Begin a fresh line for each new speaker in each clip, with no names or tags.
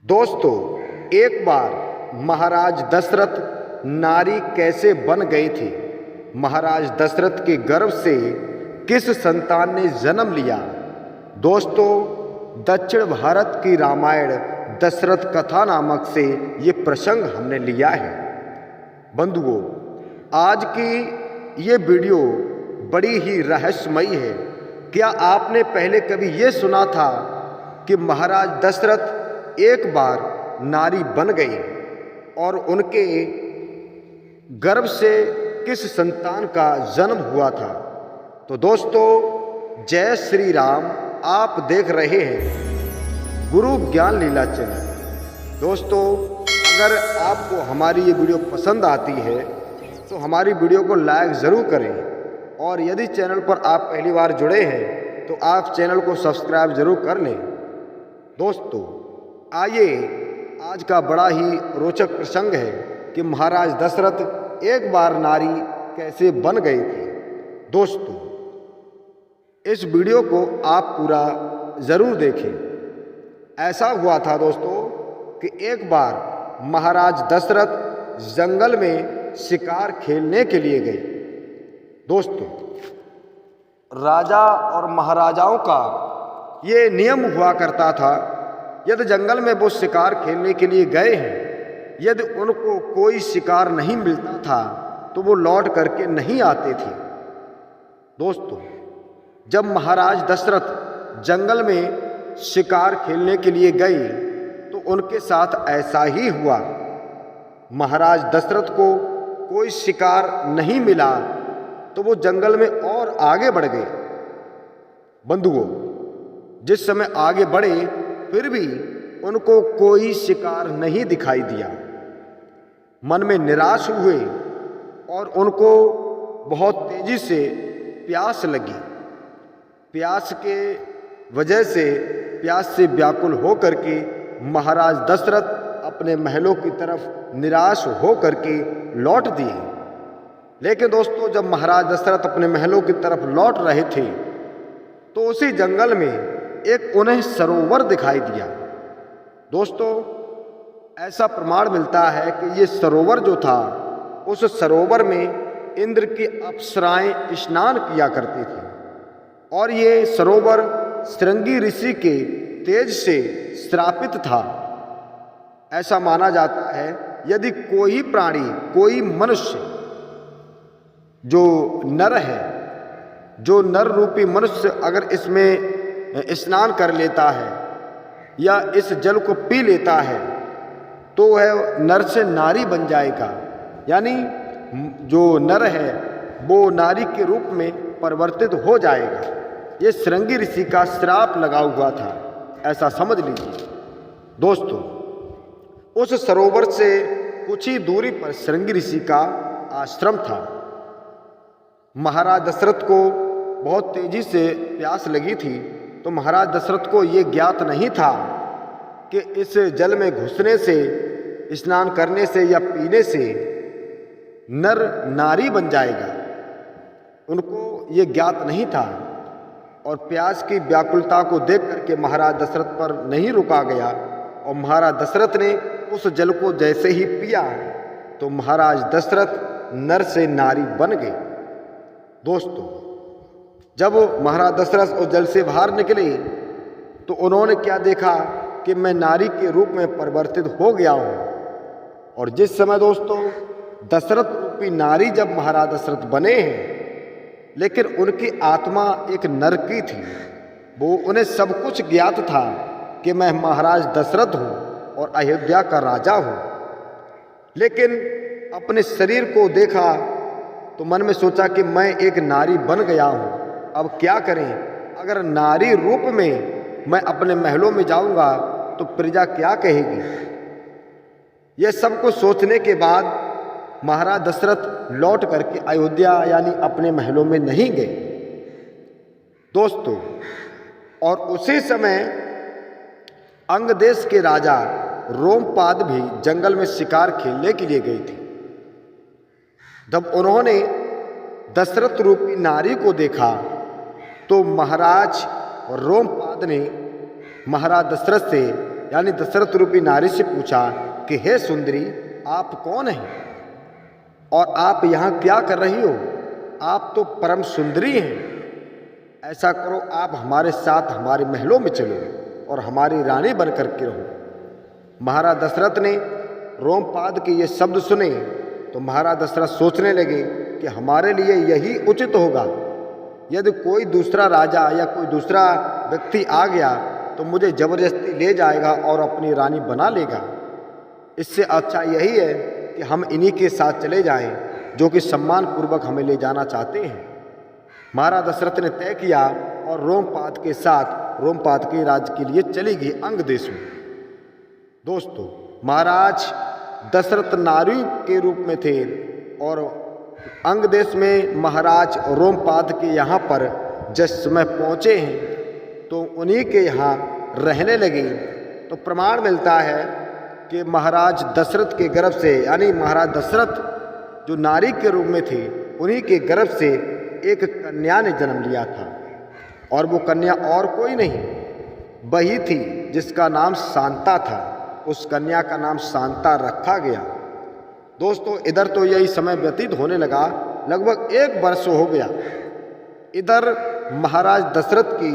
दोस्तों, एक बार महाराज दशरथ नारी कैसे बन गई थी। महाराज दशरथ के गर्भ से किस संतान ने जन्म लिया। दोस्तों, दक्षिण भारत की रामायण दशरथ कथा नामक से ये प्रसंग हमने लिया है। बंधुओं, आज की ये वीडियो बड़ी ही रहस्यमयी है। क्या आपने पहले कभी ये सुना था कि महाराज दशरथ एक बार नारी बन गई और उनके गर्भ से किस संतान का जन्म हुआ था। तो दोस्तों, जय श्री राम। आप देख रहे हैं गुरु ज्ञान लीला चैनल। दोस्तों, अगर आपको हमारी ये वीडियो पसंद आती है तो हमारी वीडियो को लाइक ज़रूर करें, और यदि चैनल पर आप पहली बार जुड़े हैं तो आप चैनल को सब्सक्राइब ज़रूर कर लें। दोस्तों, आइए आज का बड़ा ही रोचक प्रसंग है कि महाराज दशरथ एक बार नारी कैसे बन गई थी। दोस्तों, इस वीडियो को आप पूरा ज़रूर देखें। ऐसा हुआ था दोस्तों कि एक बार महाराज दशरथ जंगल में शिकार खेलने के लिए गए। दोस्तों, राजा और महाराजाओं का ये नियम हुआ करता था, यदि जंगल में वो शिकार खेलने के लिए गए हैं, यदि उनको कोई शिकार नहीं मिलता था तो वो लौट करके नहीं आते थे। दोस्तों, जब महाराज दशरथ जंगल में शिकार खेलने के लिए गए तो उनके साथ ऐसा ही हुआ। महाराज दशरथ को कोई शिकार नहीं मिला तो वो जंगल में और आगे बढ़ गए। बंधुओं, जिस समय आगे बढ़े फिर भी उनको कोई शिकार नहीं दिखाई दिया। मन में निराश हुए और उनको बहुत तेजी से प्यास लगी। प्यास के वजह से प्यास से व्याकुल होकर के महाराज दशरथ अपने महलों की तरफ निराश होकर के लौट दिए। लेकिन दोस्तों, जब महाराज दशरथ अपने महलों की तरफ लौट रहे थे तो उसी जंगल में एक उन्हें सरोवर दिखाई दिया। दोस्तों, ऐसा प्रमाण मिलता है कि ये सरोवर जो था, उस सरोवर में इंद्र की अप्सराएं स्नान किया करती थी, और ये सरोवर श्रृंगी ऋषि के तेज से श्रापित था। ऐसा माना जाता है यदि कोई प्राणी, कोई मनुष्य जो नर है, जो नर रूपी मनुष्य अगर इसमें स्नान कर लेता है या इस जल को पी लेता है तो वह नर से नारी बन जाएगा। यानी जो नर है वो नारी के रूप में परिवर्तित हो जाएगा। ये श्रृंगी ऋषि का श्राप लगा हुआ था, ऐसा समझ लीजिए। दोस्तों, उस सरोवर से कुछ ही दूरी पर श्रृंगी ऋषि का आश्रम था। महाराज दशरथ को बहुत तेजी से प्यास लगी थी, तो महाराज दशरथ को ये ज्ञात नहीं था कि इस जल में घुसने से, स्नान करने से या पीने से नर नारी बन जाएगा। उनको ये ज्ञात नहीं था, और प्यास की व्याकुलता को देख करके महाराज दशरथ पर नहीं रुका गया, और महाराज दशरथ ने उस जल को जैसे ही पिया तो महाराज दशरथ नर से नारी बन गए। दोस्तों, जब महाराज दशरथ उस जल से बाहर निकले तो उन्होंने क्या देखा कि मैं नारी के रूप में परिवर्तित हो गया हूँ। और जिस समय दोस्तों दशरथ रूपी नारी जब महाराज दशरथ बने हैं, लेकिन उनकी आत्मा एक नर की थी। वो उन्हें सब कुछ ज्ञात था कि मैं महाराज दशरथ हूँ और अयोध्या का राजा हूँ, लेकिन अपने शरीर को देखा तो मन में सोचा कि मैं एक नारी बन गया हूँ। अब क्या करें? अगर नारी रूप में मैं अपने महलों में जाऊंगा तो प्रजा क्या कहेगी? यह सब कुछ सोचने के बाद महाराज दशरथ लौट करके अयोध्या यानी अपने महलों में नहीं गए। दोस्तों, और उसी समय अंग देश के राजा रोमपाद भी जंगल में शिकार खेलने के लिए गए थे। जब उन्होंने दशरथ रूपी नारी को देखा तो महाराज रोमपाद ने महाराज दशरथ से यानी दशरथ रूपी नारी से पूछा कि हे सुंदरी, आप कौन हैं और आप यहाँ क्या कर रही हो? आप तो परम सुंदरी हैं। ऐसा करो, आप हमारे साथ हमारे महलों में चलो और हमारी रानी बन करके रहो। महाराज दशरथ ने रोमपाद के ये शब्द सुने तो महाराज दशरथ सोचने लगे कि हमारे लिए यही उचित होगा। यदि कोई दूसरा राजा या कोई दूसरा व्यक्ति आ गया तो मुझे जबरदस्ती ले जाएगा और अपनी रानी बना लेगा। इससे अच्छा यही है कि हम इन्हीं के साथ चले जाएं जो कि सम्मान पूर्वक हमें ले जाना चाहते हैं। महाराज दशरथ ने तय किया और रोमपाद के साथ रोमपाद के राज्य के लिए चली गई अंग देश में। दोस्तों, महाराज दशरथ नारी के रूप में थे और अंग देश में महाराज रोमपाद के यहाँ पर जिस समय पहुँचे हैं तो उन्हीं के यहाँ रहने लगे। तो प्रमाण मिलता है कि महाराज दशरथ के गर्भ से, यानी महाराज दशरथ जो नारी के रूप में थे, उन्हीं के गर्भ से एक कन्या ने जन्म लिया था। और वो कन्या और कोई नहीं, वही थी जिसका नाम शांता था। उस कन्या का नाम शांता रखा गया। दोस्तों, इधर तो यही समय व्यतीत होने लगा, लगभग 1 वर्ष हो गया। इधर महाराज दशरथ की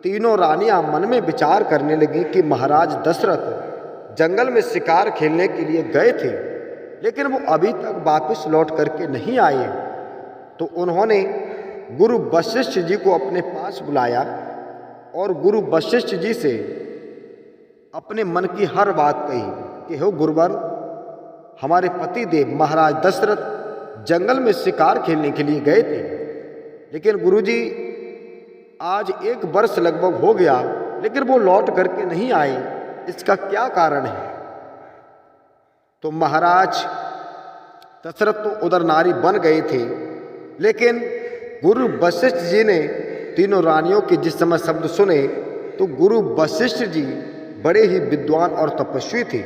तीनों रानियां मन में विचार करने लगी कि महाराज दशरथ जंगल में शिकार खेलने के लिए गए थे, लेकिन वो अभी तक वापस लौट करके नहीं आए। तो उन्होंने गुरु वशिष्ठ जी को अपने पास बुलाया और गुरु वशिष्ठ जी से अपने मन की हर बात कही कि हो गुरुवर, हमारे पति देव महाराज दशरथ जंगल में शिकार खेलने के लिए गए थे, लेकिन गुरुजी आज 1 वर्ष लगभग हो गया, लेकिन वो लौट करके नहीं आए। इसका क्या कारण है? तो महाराज दशरथ तो उधर नारी बन गए थे, लेकिन गुरु वशिष्ठ जी ने तीनों रानियों के जिस समय शब्द सुने तो गुरु वशिष्ठ जी बड़े ही विद्वान और तपस्वी थे।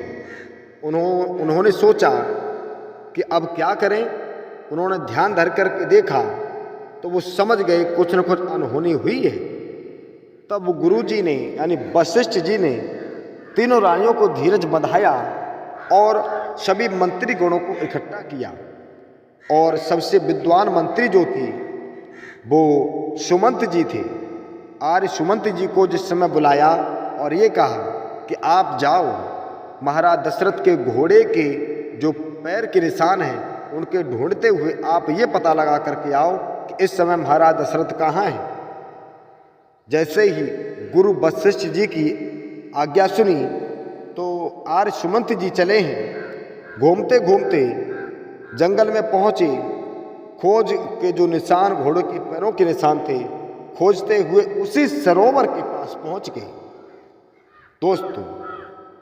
उन्होंने सोचा कि अब क्या करें। उन्होंने ध्यान धर करके देखा तो वो समझ गए कुछ न कुछ अनहोनी हुई है। तब गुरु जी ने, यानी वशिष्ठ जी ने तीनों रानियों को धीरज बंधाया और सभी मंत्री गणों को इकट्ठा किया। और सबसे विद्वान मंत्री जो थे वो सुमंत जी थे। आर्य सुमंत जी को जिस समय बुलाया और ये कहा कि आप जाओ, महाराज दशरथ के घोड़े के जो पैर के निशान हैं उनके ढूंढते हुए आप ये पता लगा करके आओ कि इस समय महाराज दशरथ कहाँ हैं। जैसे ही गुरु वशिष्ठ जी की आज्ञा सुनी तो आर्य सुमंत जी चले हैं। घूमते घूमते जंगल में पहुँचे। खोज के जो निशान घोड़ों के पैरों के निशान थे, खोजते हुए उसी सरोवर के पास पहुँच गए। दोस्तों,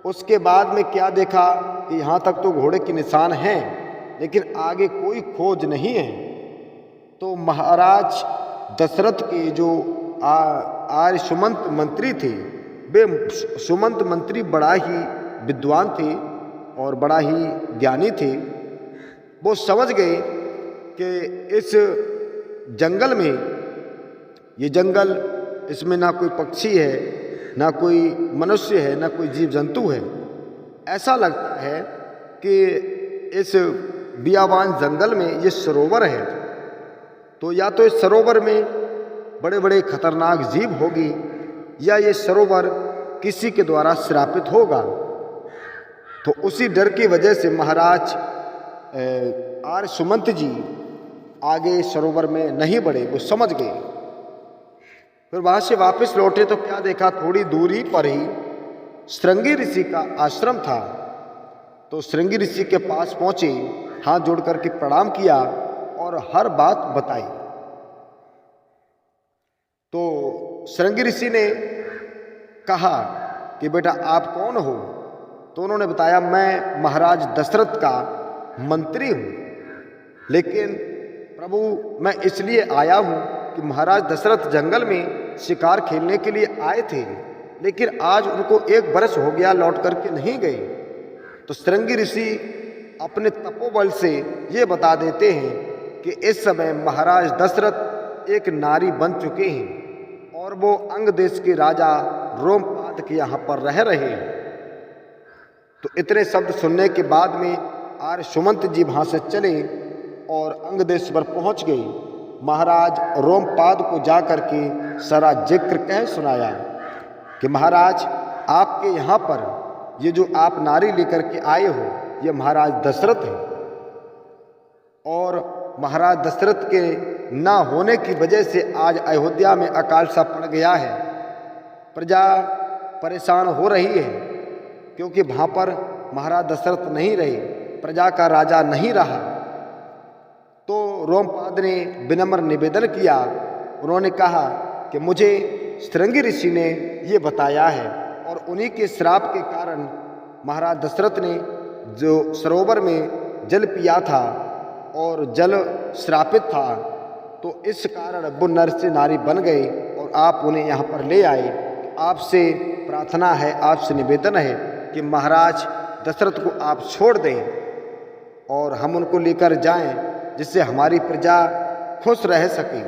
उसके बाद में क्या देखा कि यहाँ तक तो घोड़े के निशान हैं, लेकिन आगे कोई खोज नहीं है। तो महाराज दशरथ के जो आर्य सुमंत मंत्री थे, वे सुमंत मंत्री बड़ा ही विद्वान थे और बड़ा ही ज्ञानी थे। वो समझ गए कि इस जंगल में, ये जंगल, इसमें ना कोई पक्षी है, ना कोई मनुष्य है, ना कोई जीव जंतु है। ऐसा लगता है कि इस बियाबान जंगल में ये सरोवर है, तो या तो इस सरोवर में बड़े बड़े खतरनाक जीव होगी या ये सरोवर किसी के द्वारा श्रापित होगा। तो उसी डर की वजह से महाराज आर्य सुमंत जी आगे सरोवर में नहीं बढ़े, वो समझ गए। फिर वहाँ से वापस लौटे तो क्या देखा, थोड़ी दूरी पर ही श्रृंगी ऋषि का आश्रम था। तो श्रृंगी ऋषि के पास पहुँचे, हाथ जोड़ करके प्रणाम किया और हर बात बताई। तो श्रृंगी ऋषि ने कहा कि बेटा आप कौन हो? तो उन्होंने बताया, मैं महाराज दशरथ का मंत्री हूँ, लेकिन प्रभु मैं इसलिए आया हूँ कि महाराज दशरथ जंगल में शिकार खेलने के लिए आए थे, लेकिन आज उनको 1 वर्ष हो गया, लौट करके नहीं गए। तो श्रृंगी ऋषि अपने तपोबल से ये बता देते हैं कि इस समय महाराज दशरथ एक नारी बन चुके हैं और वो अंग देश के राजा रोमपाद रोमपाद के यहाँ पर रह रहे हैं। तो इतने शब्द सुनने के बाद में आर्य सुमंत जी वहाँ से चले और अंगदेश्वर पहुँच गए। महाराज रोमपाद को जा कर के सारा जिक्र कह सुनाया कि महाराज आपके यहाँ पर ये जो आप नारी लेकर के आए हो ये महाराज दशरथ है, और महाराज दशरथ के ना होने की वजह से आज अयोध्या में अकाल सा पड़ गया है। प्रजा परेशान हो रही है क्योंकि वहाँ पर महाराज दशरथ नहीं रहे, प्रजा का राजा नहीं रहा। तो रोमपाद ने विनम्र निवेदन किया। उन्होंने कहा कि मुझे श्रृंगी ऋषि ने ये बताया है और उन्हीं के श्राप के कारण महाराज दशरथ ने जो सरोवर में जल पिया था और जल श्रापित था, तो इस कारण वो नर से नारी बन गए और आप उन्हें यहाँ पर ले आए। आपसे प्रार्थना है, आपसे निवेदन है कि महाराज दशरथ को आप छोड़ दें और हम उनको लेकर जाएं, जिससे हमारी प्रजा खुश रह सके।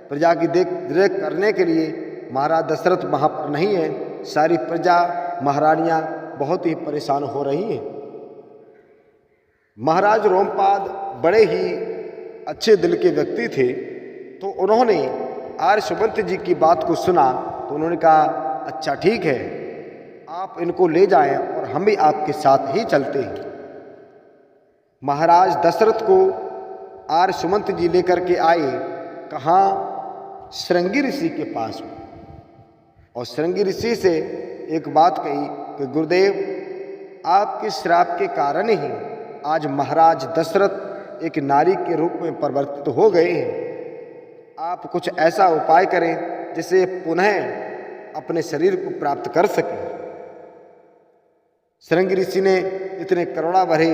प्रजा की देख रेख करने के लिए महाराज दशरथ वहाँ पर नहीं है, सारी प्रजा महारानियाँ बहुत ही परेशान हो रही हैं। महाराज रोमपाद बड़े ही अच्छे दिल के व्यक्ति थे, तो उन्होंने आर्य सुमंत जी की बात को सुना तो उन्होंने कहा अच्छा ठीक है, आप इनको ले जाएं और हम भी आपके साथ ही चलते हैं। महाराज दशरथ को आर्य सुमंत जी लेकर के आए, कहाँ? श्रृंगी ऋषि के पास में, और श्रृंगी ऋषि से एक बात कही कि गुरुदेव आपके श्राप के कारण ही आज महाराज दशरथ एक नारी के रूप में परिवर्तित हो गए हैं। आप कुछ ऐसा उपाय करें जिसे पुनः अपने शरीर को प्राप्त कर सकें। श्रृंगी ऋषि ने इतने करुणा भरे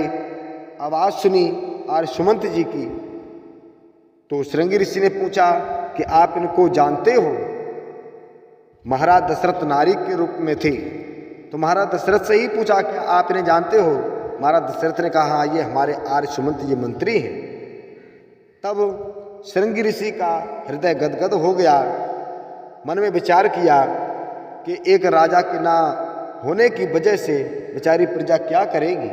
आवाज़ सुनी आर्य सुमंत जी की, तो श्रृंगी ऋषि ने पूछा कि आप इनको जानते हो? महाराज दशरथ नारी के रूप में थे, तो महाराज दशरथ से ही पूछा कि आप इन्हें जानते हो? महाराज दशरथ ने कहा हाँ, ये हमारे आर्य सुमंत जी मंत्री हैं। तब श्रृंगी ऋषि का हृदय गदगद हो गया, मन में विचार किया कि एक राजा के ना होने की वजह से बेचारी प्रजा क्या करेगी।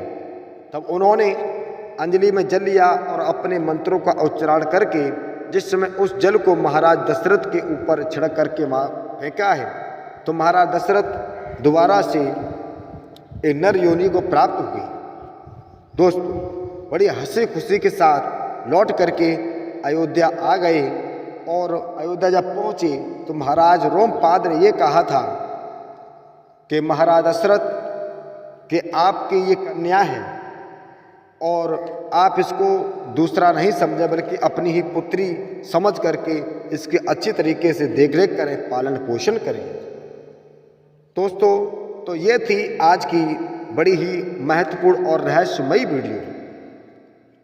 तब उन्होंने अंजलि में जल लिया और अपने मंत्रों का उच्चारण करके जिस समय उस जल को महाराज दशरथ के ऊपर छिड़क करके फेंका है, तो महाराज दशरथ दोबारा से एक नर योनि को प्राप्त हुई। दोस्तों, बड़ी हंसी खुशी के साथ लौट करके अयोध्या आ गए, और अयोध्या जब पहुँचे तो महाराज रोमपाद ने ये कहा था कि महाराज दशरथ कि आपकी ये कन्या है और आप इसको दूसरा नहीं समझे बल्कि अपनी ही पुत्री समझ करके इसके अच्छी तरीके से देखरेख करें, पालन पोषण करें। दोस्तों, तो ये थी आज की बड़ी ही महत्वपूर्ण और रहस्यमयी वीडियो।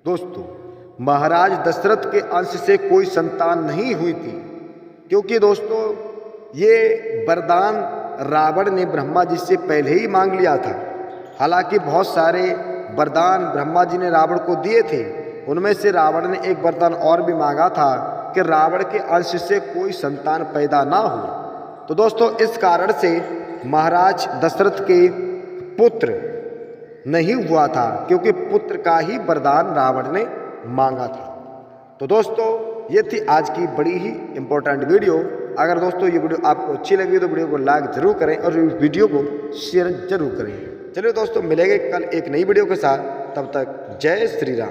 दोस्तों, महाराज दशरथ के अंश से कोई संतान नहीं हुई थी, क्योंकि दोस्तों ये वरदान रावण ने ब्रह्मा जी से पहले ही मांग लिया था। हालांकि बहुत सारे वरदान ब्रह्मा जी ने रावण को दिए थे, उनमें से रावण ने एक वरदान और भी मांगा था कि रावण के अंश से कोई संतान पैदा ना हो। तो दोस्तों, इस कारण से महाराज दशरथ के पुत्र नहीं हुआ था, क्योंकि पुत्र का ही वरदान रावण ने मांगा था। तो दोस्तों, ये थी आज की बड़ी ही इम्पोर्टेंट वीडियो। अगर दोस्तों ये वीडियो आपको अच्छी लगी तो वीडियो को लाइक जरूर करें और वीडियो को शेयर जरूर करें। चलिए दोस्तों, मिलेंगे कल एक नई वीडियो के साथ, तब तक जय श्री राम।